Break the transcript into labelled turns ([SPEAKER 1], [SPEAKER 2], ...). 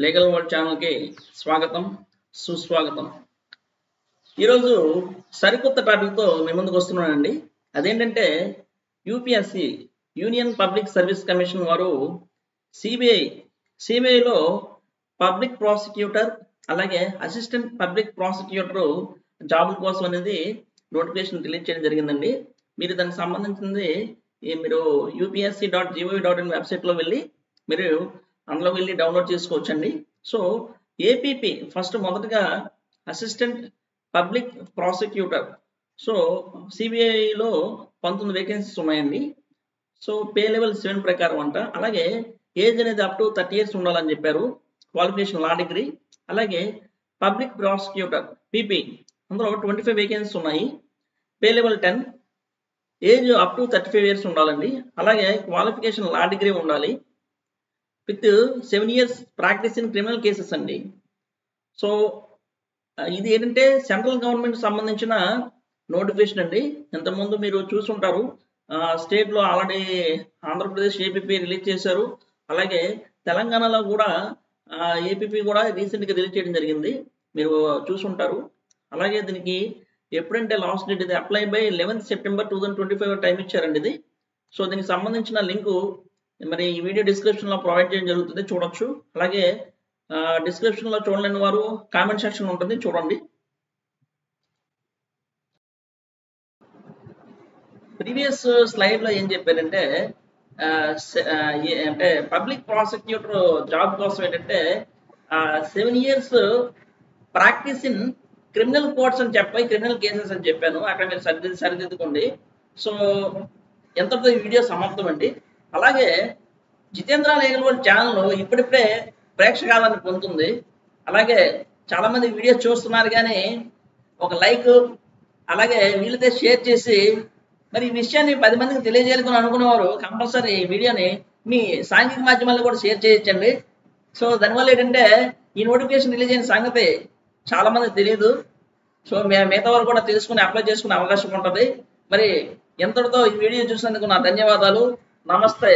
[SPEAKER 1] Legal world channel కి స్వాగతం సుస్వాగతం. ఈరోజు సరికొత్త టాపిక్ తో మీ ముందుకు వస్తున్నానండి. అదేంటంటే UPSC union public service commission వారు సిబిఐలో పబ్లిక్ ప్రాసిక్యూటర్ అలాగే అసిస్టెంట్ పబ్లిక్ ప్రాసిక్యూటర్ జాబుల కోసం అనేది నోటిఫికేషన్ రిలీజ్ చేయడం జరిగిందండి. మీరు దానికి సంబంధించింది మీరు upsc.gov.in వెబ్సైట్లో వెళ్ళి మీరు అందులో వెళ్ళి డౌన్లోడ్ చేసుకోవచ్చండి. సో ఏపీపీ ఫస్ట్ మొదటగా అసిస్టెంట్ పబ్లిక్ ప్రాసిక్యూటర్. సో సిబిఐలో 19 వేకెన్సీస్ ఉన్నాయండి. సో పే లెవెల్ 7 ప్రకారం అంట. అలాగే ఏజ్ అనేది అప్ టు 30 years ఉండాలని చెప్పారు. Qualification law degree. అలాగే పబ్లిక్ ప్రాసిక్యూటర్ పీపీ అందులో 25 వేకెన్సీస్ ఉన్నాయి. Pay level 10, age up to 35 years ఉండాలండి. అలాగే క్వాలిఫికేషన్ లా డిగ్రీ ఉండాలి with 7 years practice in criminal cases అండి. సో ఇది ఏంటంటే సెంట్రల్ గవర్నమెంట్ సంబంధించిన నోటిఫికేషన్ అండి. ఇంతకుముందు మీరు చూసుంటారు, స్టేట్లో ఆల్రెడీ ఆంధ్రప్రదేశ్ ఏపీపీ రిలీజ్ చేశారు. అలాగే తెలంగాణలో కూడా ఏపీపీ కూడా రీసెంట్గా రిలీజ్ చేయడం జరిగింది, మీరు చూసుంటారు. అలాగే దీనికి ఎప్పుడంటే లాస్ట్ డేట్ ఇది apply by 11th September 2025 time ఇచ్చారండి ఇది. సో దీనికి సంబంధించిన లింకు మరి ఈ వీడియో డిస్క్రిప్షన్లో ప్రొవైడ్ చేయడం జరుగుతుంది, చూడొచ్చు. అలాగే డిస్క్రిప్షన్లో చూడలేని వారు కామెంట్ సెక్షన్ ఉంటుంది, చూడండి. ప్రీవియస్ స్లైడ్లో ఏం చెప్పారంటే అంటే పబ్లిక్ ప్రాసిక్యూటర్ జాబ్ కోసం ఏంటంటే 7 years practice in criminal courts అని చెప్పి క్రిమినల్ కేసెస్ అని చెప్పాను. అక్కడ మీరు సరిదిద్దుకోండి. సో ఎంతతో ఈ వీడియో సమాప్తం అండి. అలాగే జితేంద్ర లీగల్ వరల్డ్ ఛానల్ ఇప్పుడిప్పుడే ప్రేక్షకాలను పొందుతుంది. అలాగే చాలా మంది వీడియో చూస్తున్నారు, కానీ ఒక లైక్ అలాగే వీళ్ళతో షేర్ చేసి మరి ఈ విషయాన్ని 10 మందికి తెలియజేయాలని అనుకునేవారు కంపల్సరీ ఈ వీడియోని మీ సాంఘిక మాధ్యమాల్లో కూడా షేర్ చేయొచ్చండి. సో దానివల్ల ఏంటంటే ఈ నోటిఫికేషన్ రిలీజ్ అయిన సంగతి చాలా మందికి తెలియదు. సో మిగతా వారు కూడా తెలుసుకుని అప్లై చేసుకునే అవకాశం ఉంటుంది. మరి ఎంతటితో ఈ వీడియో చూసినందుకు నా ధన్యవాదాలు. నమస్తే.